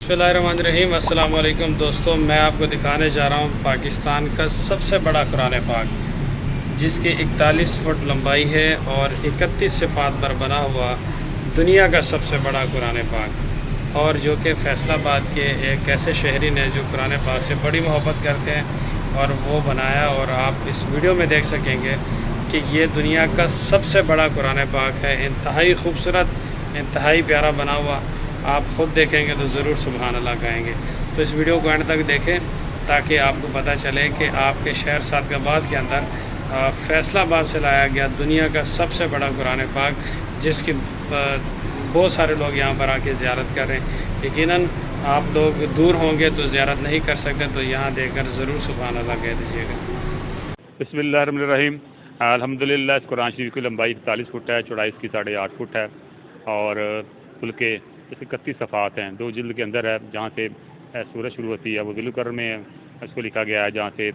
बिस्मिल्लाहिर्रहमानिर्रहीम। अस्सलाम वालेकुम दोस्तों, मैं आपको दिखाने जा रहा हूँ पाकिस्तान का सबसे बड़ा कुरान पाक, जिसकी 41 फुट लंबाई है और 31 सिफ़ात पर बना हुआ दुनिया का सबसे बड़ा कुरान पाक, और जो कि फैसलाबाद के एक ऐसे शहरी ने जो कुरान पाक से बड़ी मोहब्बत करते हैं और वो बनाया। और आप इस वीडियो में देख सकेंगे कि ये दुनिया का सबसे बड़ा कुरान पाक है। इंतहाई खूबसूरत, इंतहाई प्यारा बना हुआ। आप ख़ुद देखेंगे तो ज़रूर सुभान अल्लाह कहेंगे। तो इस वीडियो को एंड तक देखें ताकि आपको पता चले कि आपके शहर सादकाबाद के अंदर फैसलाबाद से लाया गया दुनिया का सबसे बड़ा कुरान पाक, जिसकी बहुत सारे लोग यहाँ पर आके ज़ियारत कर रहे हैं। यकीनन आप लोग दूर होंगे तो ज़ियारत नहीं कर सकते, तो यहाँ देखकर ज़रूर सुभान अल्लाह कह दीजिएगा। बिस्मिल्लाहिर्रहमानिर्रहीम। अल्हम्दुलिल्लाह, इस कुरान शरीफ की लंबाई 41 फुट है, चौड़ाई इसकी 8.5 फुट है और कुल के 31 सफ़ात हैं। 2 जिल्द के अंदर है। जहाँ से सूरज शुरू होती है वो ब्लू कलर में इसको लिखा गया है, जहाँ से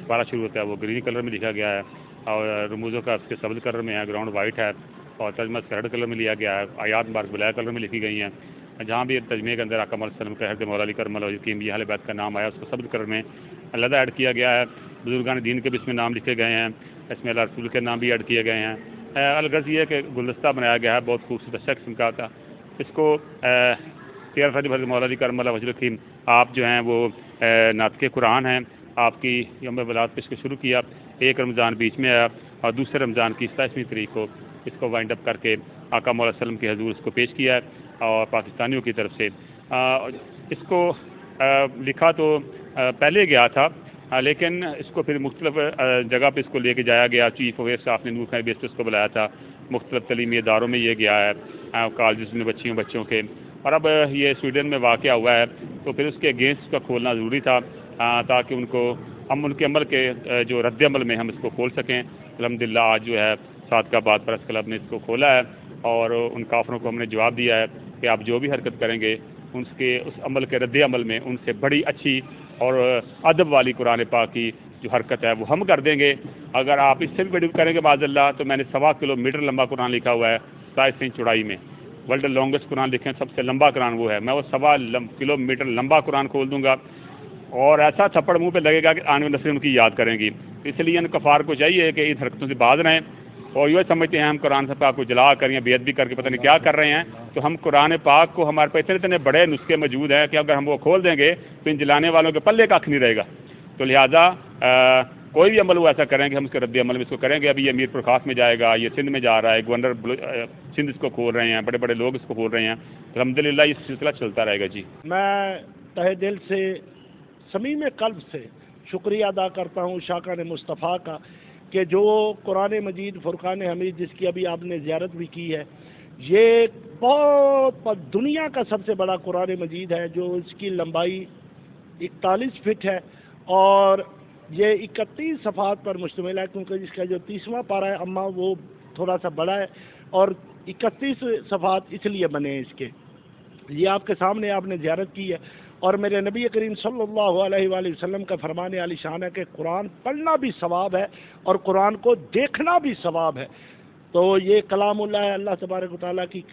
पारा शुरू होता है वो ग्रीन कलर में लिखा गया है, और रमूज़ों का उसके सब्ज़ कलर में है, ग्राउंड वाइट है, और तर्जमा रेड कलर में लिया गया है। आयात मार्क ब्लैक कलर में लिखी गई हैं। जहाँ भी तर्जमे के अंदर आका सल्लम का हज़रत मौला अली करमल और कीमती अहले बैत का नाम आया, उसको सब्ज़ कलर में अलग ऐड किया गया है। बुजुर्गान दीन के भी इसमें नाम लिखे गए हैं, इसमें अल्लाह रसूल के नाम भी ऐड किए गए हैं। अलगज़ ये है कि गुलदस्ता बनाया गया है, बहुत खूबसूरत अच्छा किस्म का था। इसको तेरह फरवरी हज़रत मौला अली करमल वजह कीम आप जो हैं वो नातक़े कुरान हैं, आपकी यौम वलादत पे इसको शुरू किया। एक रमज़ान बीच में आया और दूसरे रमज़ान की 27वीं तारीख को इसको वाइंड अप करके आका मौला सल्लम के हजूर इसको पेश किया है, और पाकिस्तानियों की तरफ से इसको लिखा तो पहले गया था, लेकिन इसको फिर मुख्तलिफ जगह पे इसको लेके जाया गया। चीफ ऑफ स्टाफ ने नूर खान बेस पे इसको बुलाया था। मुख्तलिफ तलीमी इदारों में ये गया है, कॉलेज में बच्चों के, और अब ये स्वीडन में वाक़या हुआ है, तो फिर उसके अगेंस्ट इसका खोलना ज़रूरी था, ताकि हम उनके अमल के जो रद्द अमल में हम इसको खोल सकें। अल्हम्दुलिल्लाह आज जो है सादकाबाद प्रेस क्लब ने इसको खोला है, और उन काफरों को हमने जवाब दिया है कि आप जो भी हरकत करेंगे उसके उस अमल के रद्द अमल में उनसे बड़ी अच्छी और अदब वाली कुरान पाक की जो हरकत है वो हम कर देंगे। अगर आप इससे भी बड़ी करेंगे माज़अल्लाह, तो मैंने 1.25 किलोमीटर लंबा कुरान लिखा हुआ है, 27 इंच चौड़ाई में। वर्ल्ड लॉन्गेस्ट कुरान लिखे, सबसे लंबा कुरान वो है। मैं वो 1.25 किलोमीटर लंबा कुरान खोल दूंगा, और ऐसा थप्पड़ मुंह पे लगेगा कि आने वाली नस्लें उनकी याद करेंगी। इसलिए इन कफ़ार को चाहिए कि इन हरकतों से बाज रहें, और ये समझते हैं हम कुरान पाक को जला कर या बेअदबी करके पता नहीं क्या कर रहे हैं। तो हम कुरान पाक को, हमारे पास इतने बड़े नुस्खे मौजूद हैं कि अगर हम वो खोल देंगे तो इन जलाने वालों के पल्ले कख नहीं रहेगा। तो लिहाजा कोई भी अमल वो ऐसा करेंगे, हम उसके रद्द अमल में इसको करेंगे। अभी ये मीरपुर खास में जाएगा, ये सिंध में जा रहा है, गवर्नर सिंध इसको खोल रहे हैं, बड़े बड़े लोग इसको खोल रहे हैं। अल्हम्दुलिल्लाह ये सिलसिला चलता रहेगा। जी, मैं तहे दिल से, समीम कल्ब से शुक्रिया अदा करता हूँ शाकान मुस्तफ़ा का, कि जो कुरान मजीद फ़ुरक़ान हमीद, जिसकी अभी आपने ज़ियारत भी की है, ये बहुत दुनिया का सबसे बड़ा कुरान मजीद है, जो इसकी लंबाई 41 फीट है और ये 31 सफ़ात पर मुश्तमिल है, क्योंकि इसका जो 30वां पारा है अम्मा वो थोड़ा सा बड़ा है, और 31 सफ़ात इसलिए बने हैं इसके। ये आपके सामने आपने ज़ियारत की है, और मेरे नबी करीम सल्लल्लाहु अलैहि वसल्लम का फरमान आली शान है कि कुरान पढ़ना भी सवाब है और कुरान को देखना भी सवाब है। तो ये कलामुल्लाह है, अल्लाह तबारक व तआला की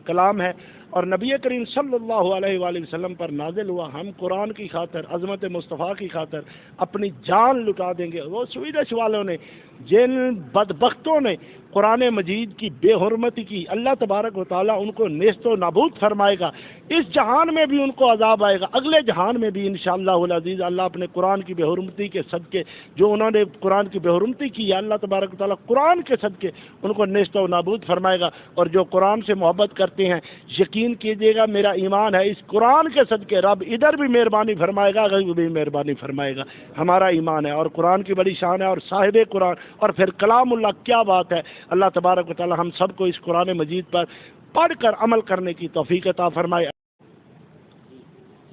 कलाम है, और नबी करीम सल्लल्लाहु अलैहि वसल्लम पर नाजिल हुआ। हम कुरान की खातर, अज़मत मुस्तफ़ा की खातर अपनी जान लुटा देंगे। वो स्वीडिश वालों ने, जिन बदबख्तों ने कुरान मजीद की बेहुरमती की, अल्लाह तबारक व तआला उनको नेस्तो नाबूद फरमाएगा। इस जहान में भी उनको अजाब आएगा, अगले जहान में भी इंशाअल्लाह अज़ीज़। अल्लाह अपने कुरान की बेहुरमती के सदके, जो उन्होंने कुरान की बेहुरमती की है, अल्लाह तबारक व तआला कुरान के सदके उनको नेस्तो नाबूद फरमाएगा। और जो कुरान से मोहब्बत करते हैं, यकीन कीजिएगा मेरा ईमान है, इस कुरान के सदके रब इधर भी मेहरबानी फरमाएगा, अगर भी मेहरबानी फरमाएगा। हमारा ईमान है, और कुरान की बड़ी शान है, और साहिब कुरान, और फिर कलामुल्लाह, क्या बात है। अल्लाह तबारक व तआला हम सबको इस कुरान मजीद पर पढ़कर अमल करने की तौफीक अता फरमाए।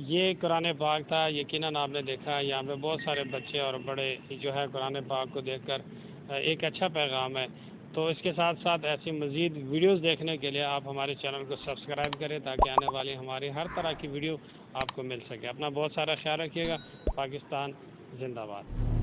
ये कुरान पाक था। यकीनन आपने देखा यहाँ पे बहुत सारे बच्चे और बड़े जो है कुरान पाक को देखकर एक अच्छा पैगाम है। तो इसके साथ साथ ऐसी मज़ीद वीडियोस देखने के लिए आप हमारे चैनल को सब्सक्राइब करें, ताकि आने वाली हमारी हर तरह की वीडियो आपको मिल सके। अपना बहुत सारा ख्याल रखिएगा। पाकिस्तान जिंदाबाद।